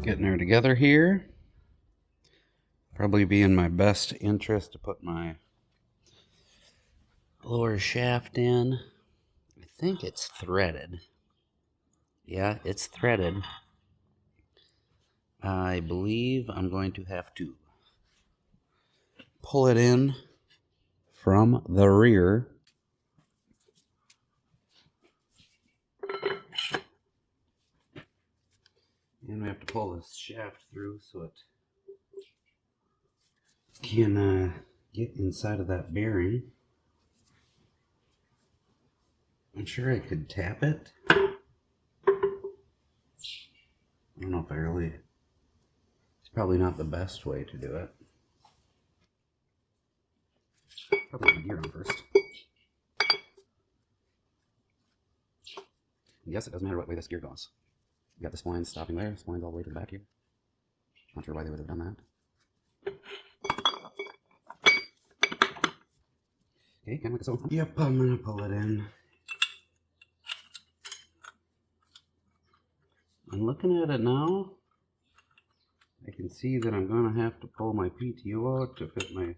Getting her together here. Probably be in my best interest to put my lower shaft in. I think it's threaded. Yeah, it's threaded. I believe I'm going to have to pull it in from the rear. And we have to pull this shaft through so it can get inside of that bearing. I'm sure I could tap it. I don't know if I really... It's probably not the best way to do it. Probably put the gear on first. Yes, it doesn't matter what way this gear goes. You got the splines stopping there. Splines all the way to the back here. Not sure why they would have done that. Okay, kind of like so. Yep, I'm gonna pull it in. I'm looking at it now. I can see that I'm gonna have to pull my PTO out to fit my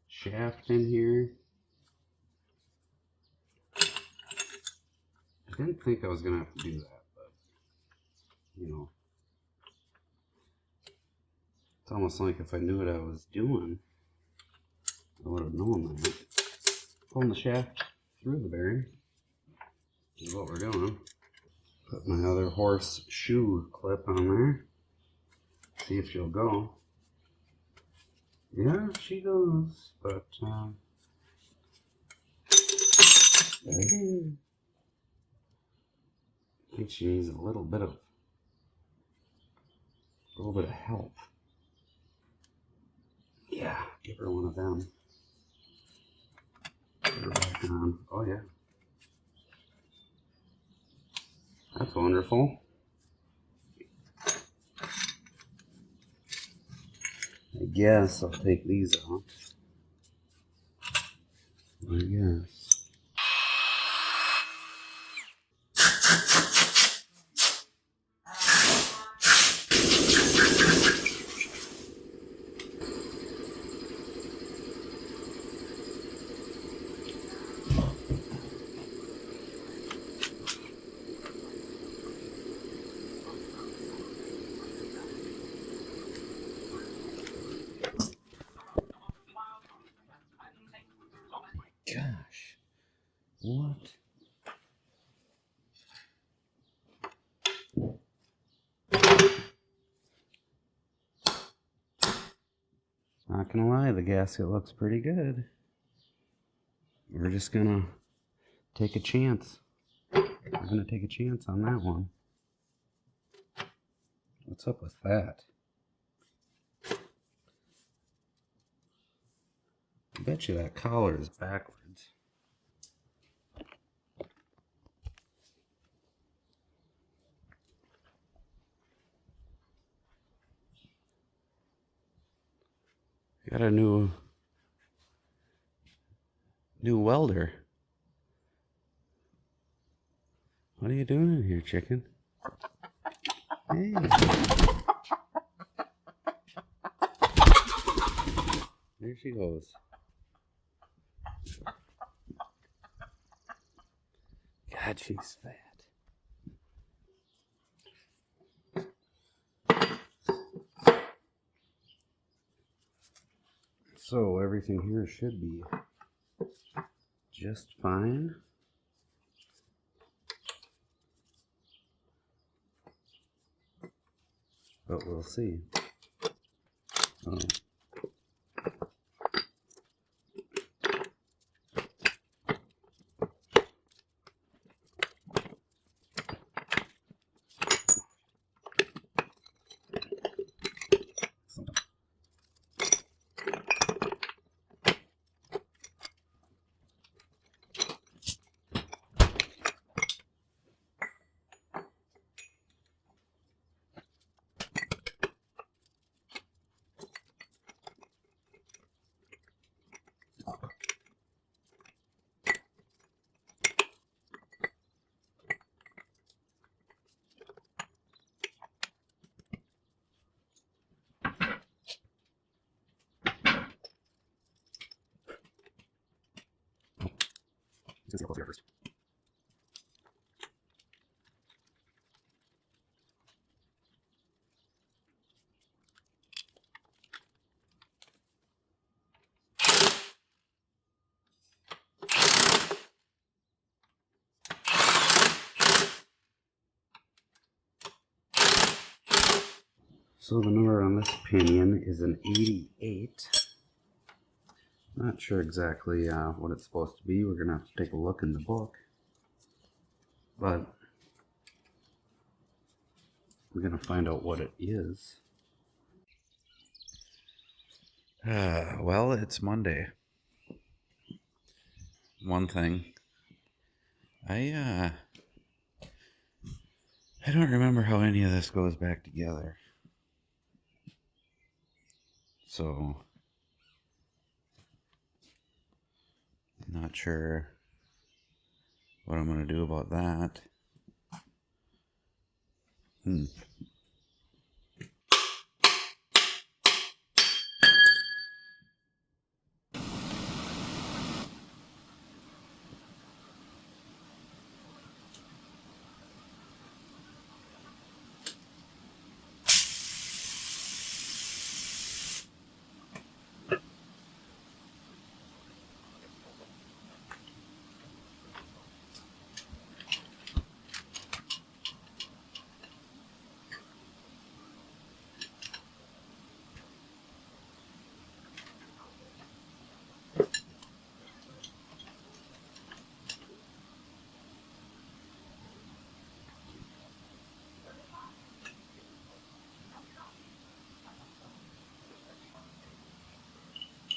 shaft in here. I didn't think I was gonna have to do that, but you know, it's almost like if I knew what I was doing, I would have known that. Pulling the shaft through the bearing is what we're doing. Put my other horseshoe clip on there. See if she'll go. Yeah, she goes, but I think she needs a little bit of help. Yeah, give her one of them. Put her back on. Oh yeah. That's wonderful. I guess I'll take these out. I guess. Gosh, what? Not gonna lie, the gasket looks pretty good. We're just gonna take a chance. We're gonna take a chance on that one. What's up with that? I bet you that collar is backwards. Got a new welder. What are you doing in here, chicken? Hey. There she goes. God, she's fat. So everything here should be just fine. But we'll see. Oh. Let's see how close we are first. So the number on this pinion is an 88. Not sure exactly what it's supposed to be. We're going to have to take a look in the book. But we're going to find out what it is. Well, it's Monday. One thing. I don't remember how any of this goes back together. So, not sure what I'm going to do about that.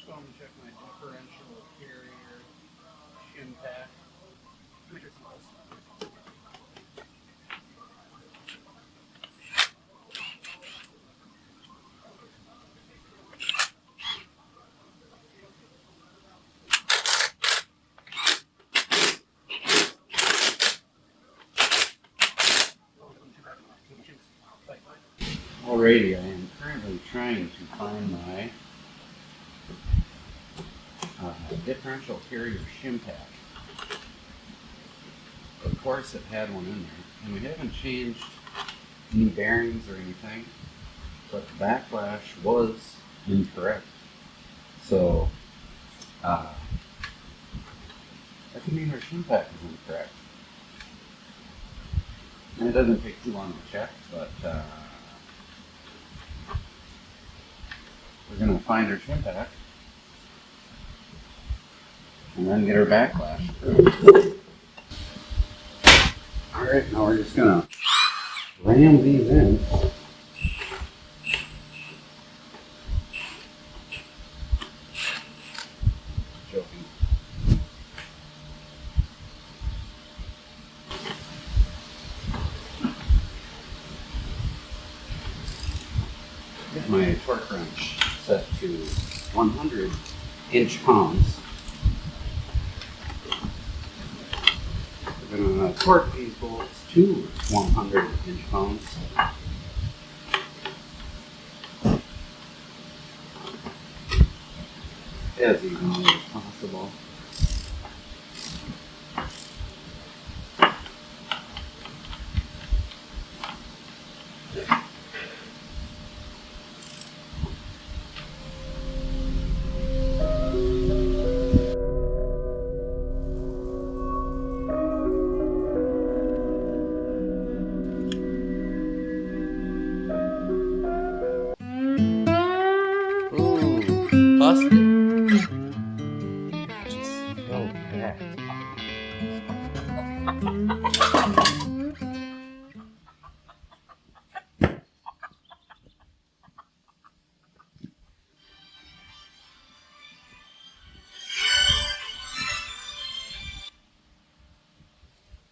So I'm going to check my differential carrier shim pack. Alrighty, I am currently trying to find my differential carrier shim pack. Of course it had one in there, and we haven't changed any bearings or anything, but the backlash was incorrect. So that could mean our shim pack is incorrect. And it doesn't take too long to check, but we're going to find our shim pack and then get our backlash. Alright, now we're just going to ram these in. Joking. Get my torque wrench set to 100 inch-pounds. We're going to torque these bolts to 100 inch-pounds. As evenly as possible. Ooh, busted. Just so bad.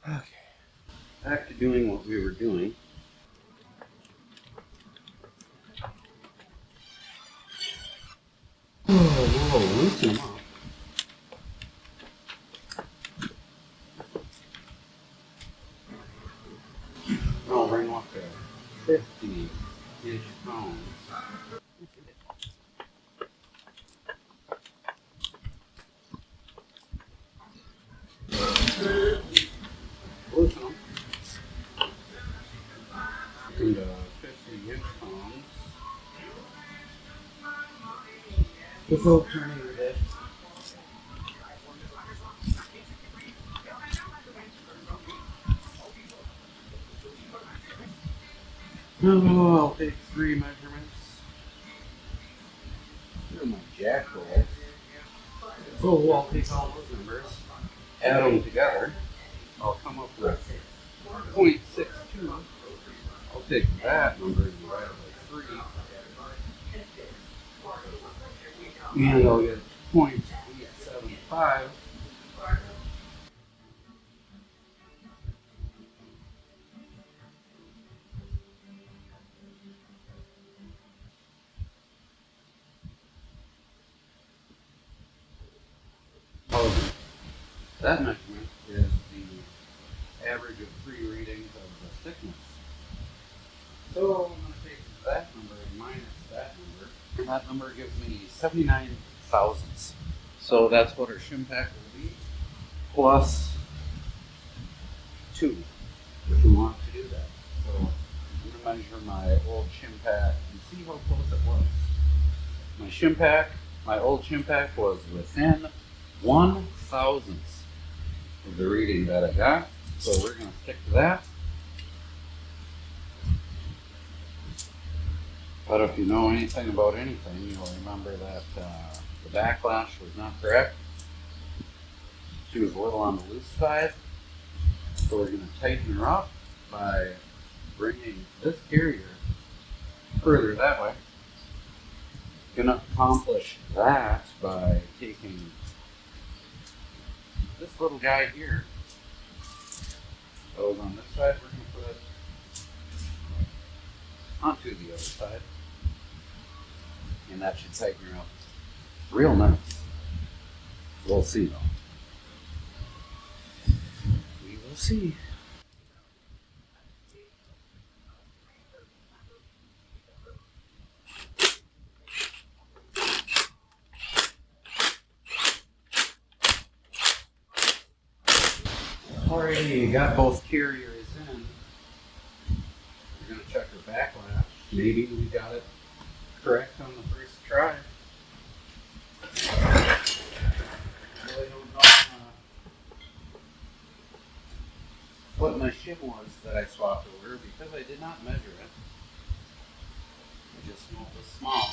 Okay, back to doing what we were doing. Oh, we'll loosen them up. I'll bring up to 50 inch-pounds. without turning the diff. Oh, I'll take 3 measurements. They're my jack rolls. So I'll take all those numbers, add them together. I'll come up with 0.62. I'll take that number and divide it by 3. And I'll get 0.875. That measurement is the average of 3 readings of the thickness. So I'm going to take that number and minus that number. And that number gives me 79 thousandths. So that's what our shim pack will be, plus 2, if we want to do that. So I'm going to measure my old shim pack and see how close it was. My shim pack, my old shim pack was within 1 thousandths of the reading that I got. So we're going to stick to that. But if you know anything about anything, you'll remember that the backlash was not correct. She was a little on the loose side. So we're going to tighten her up by bringing this carrier further that way. Going to accomplish that by taking this little guy here. Goes on this side, we're going to put it onto the other side. And that should tighten her up real nice. We'll see though. We will see. Alrighty, got both carriers in. We're going to check her backlash. Maybe we got it correct on the first try. Really don't know what my shim was that I swapped over because I did not measure it. I just knew it was small.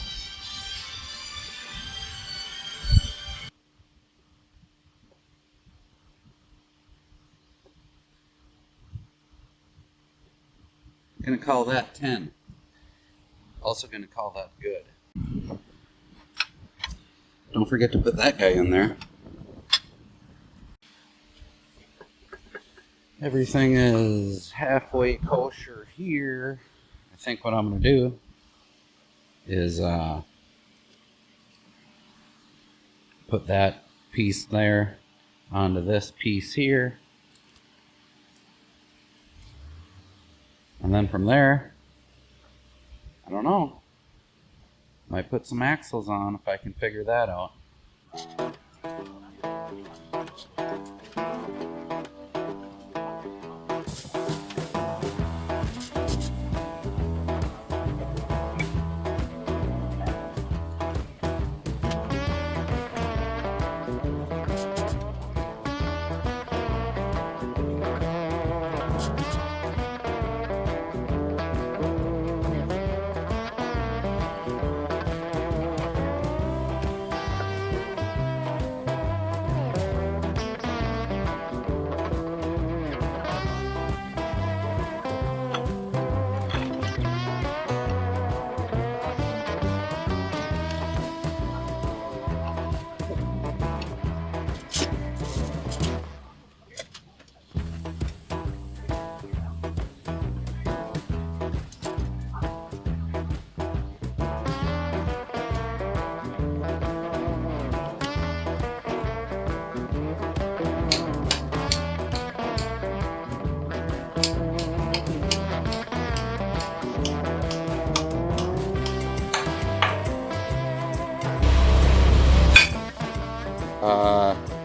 Gonna call that 10. Also gonna call that good. Don't forget to put that guy in there. Everything is halfway kosher here. I think what I'm gonna do is put that piece there onto this piece here. And then from there, I don't know, might put some axles on if I can figure that out.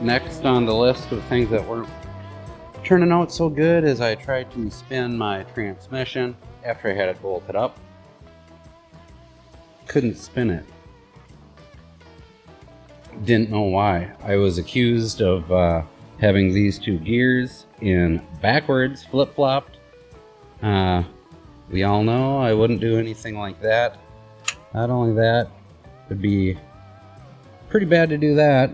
Next on the list of things that weren't turning out so good is I tried to spin my transmission after I had it bolted up. Couldn't spin it. didn't know why. I was accused of having these two gears in backwards, flip-flopped. We all know I wouldn't do anything like that. Not only that, it'd be pretty bad to do that.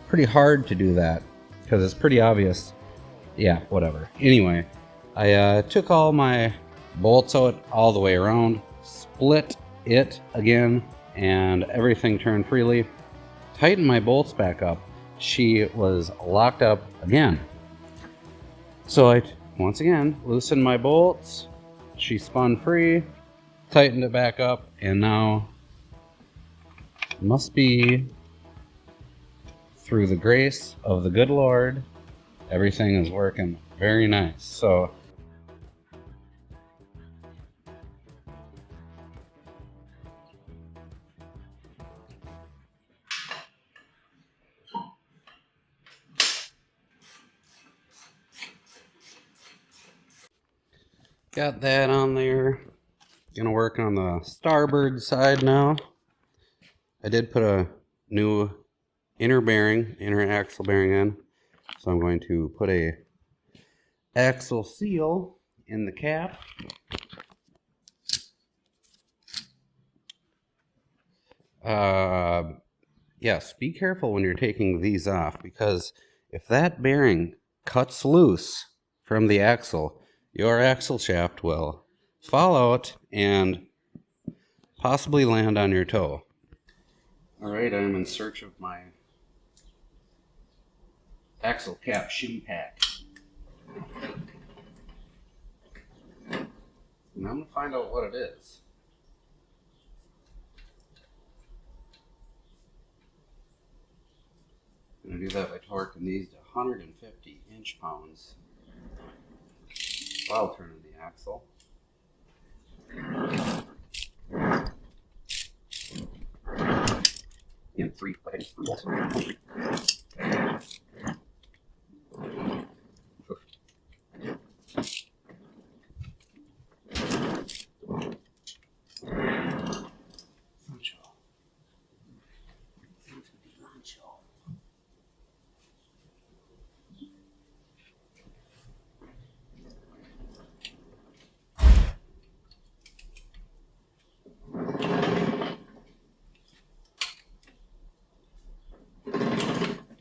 Pretty hard to do that because it's pretty obvious. Yeah, whatever. Anyway, I took all my bolts out all the way around, split it again, and everything turned freely. Tightened my bolts back up. She was locked up again. So I, once again, loosened my bolts. She spun free, tightened it back up, and now must be through the grace of the good Lord, everything is working very nice. So got that on there. Gonna work on the starboard side now. I did put a new inner axle bearing in. So I'm going to put a axle seal in the cap. Yes, be careful when you're taking these off, because if that bearing cuts loose from the axle, your axle shaft will fall out and possibly land on your toe. Alright, I'm in search of my axle cap shim pack. And I'm going to find out what it is. I'm going to do that by torquing these to 150 inch-pounds while turning the axle. In 3 bolts.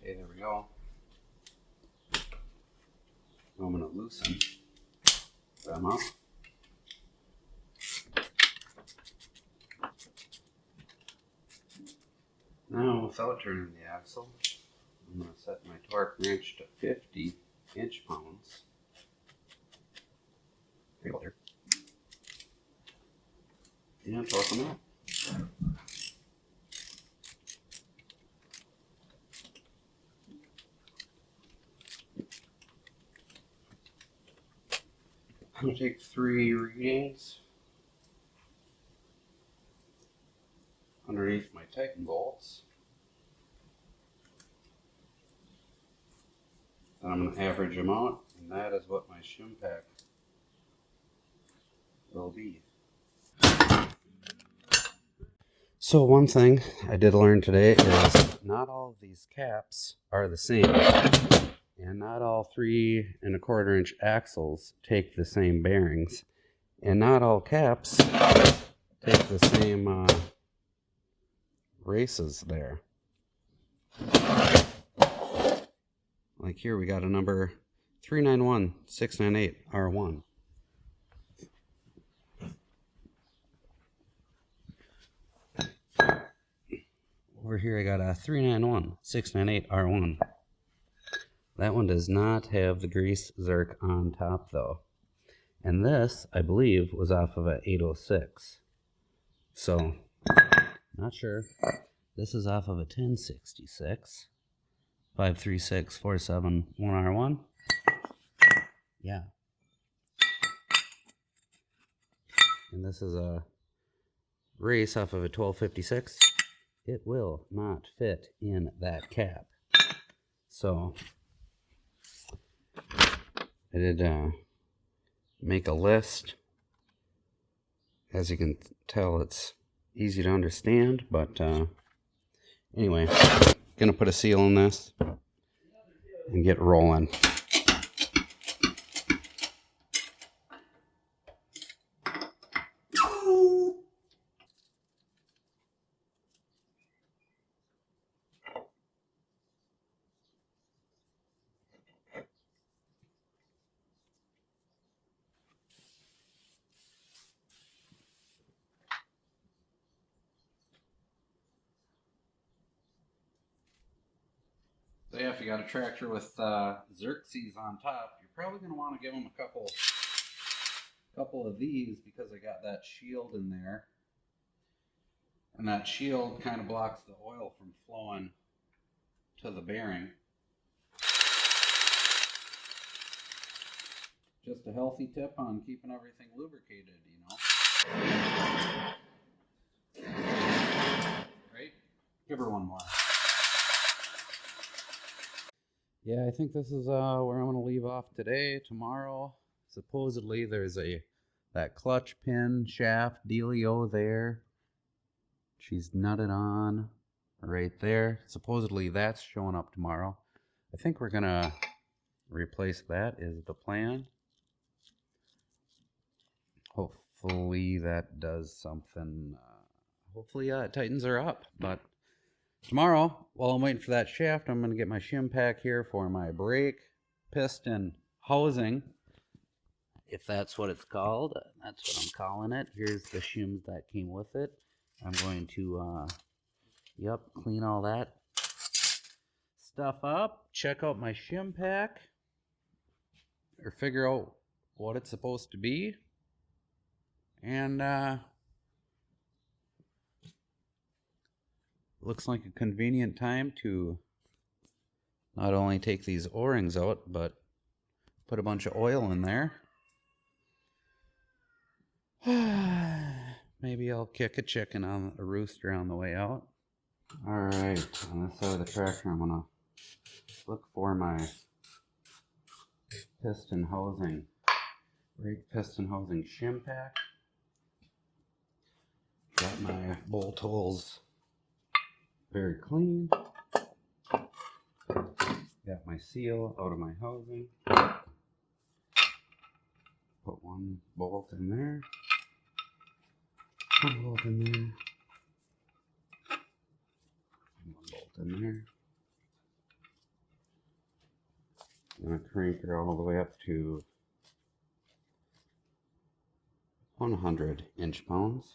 Okay, there we go. I'm going to loosen them up. Now, without turning the axle, I'm going to set my torque wrench to 50 inch-pounds. There you go there. And torque them up. I'm going to take 3 readings underneath my Titan bolts. Then I'm going to average them out, and that is what my shim pack will be. So one thing I did learn today is not all of these caps are the same. And not all 3 1/4 inch axles take the same bearings. And not all caps take the same races there. Like here we got a number 391698 R1. Over here I got a 391698 R1. That one does not have the grease zerk on top though. And this, I believe, was off of a 806. So, not sure. This is off of a 1066. 536471R1. Yeah. And this is a race off of a 1256. It will not fit in that cap. So, I did make a list. As you can tell, it's easy to understand, but Anyway, gonna put a seal in this and get rolling. So yeah, if you got a tractor with Xerxes on top, you're probably going to want to give them a couple of these, because they got that shield in there, and that shield kind of blocks the oil from flowing to the bearing. Just a healthy tip on keeping everything lubricated, you know. Right? Give her one more. Yeah, I think this is where I'm going to leave off today. Tomorrow, supposedly there's that clutch pin shaft dealio there. She's nutted on right there. Supposedly that's showing up tomorrow. I think we're going to replace that, is the plan. Hopefully that does something. Hopefully it tightens her up. But tomorrow, while I'm waiting for that shaft, I'm going to get my shim pack here for my brake piston housing, if that's what it's called. That's what I'm calling it. Here's the shims that came with it. I'm going to clean all that stuff up, check out my shim pack, or figure out what it's supposed to be, and looks like a convenient time to not only take these O-rings out, but put a bunch of oil in there. Maybe I'll kick a chicken on a rooster on the way out. Alright, on this side of the tractor, I'm gonna look for my piston housing, brake piston housing shim pack. Got my bolt holes very clean. Got my seal out of my housing. Put one bolt in there. One bolt in there. One bolt in there. I'm going to crank her all the way up to 100 inch-pounds.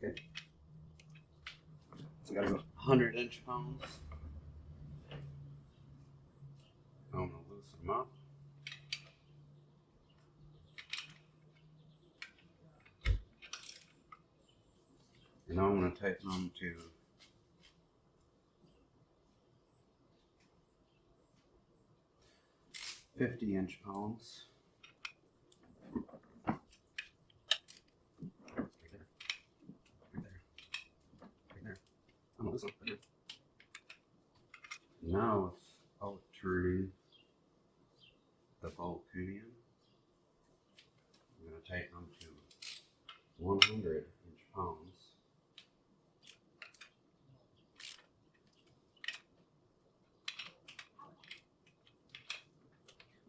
Okay. So I got to go 100 inch-pounds. I'm going to loosen them up. And now I'm going to tighten them to 50 inch-pounds. Now, without turning the bolt pinion, I'm going to tighten them to 100 inch-pounds.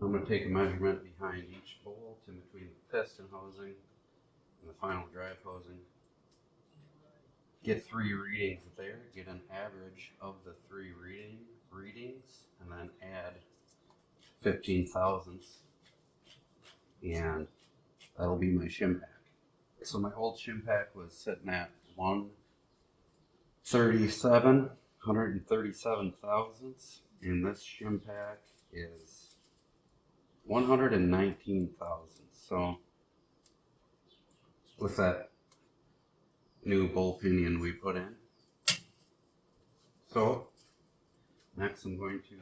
I'm going to take a measurement behind each bolt in between the piston housing and the final drive housing. Get 3 readings there, get an average of the 3 readings, and then add 15 thousandths, and that'll be my shim pack. So my old shim pack was sitting at 137 thousandths, and this shim pack is 119 thousandths. So with that new bolt pinion we put in. So next I'm going to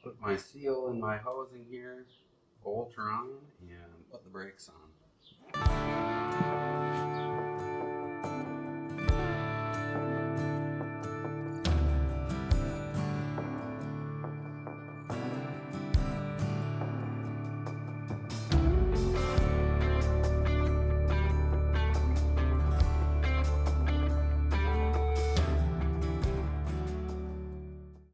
put my seal in my housing here, bolt her on, and put the brakes on.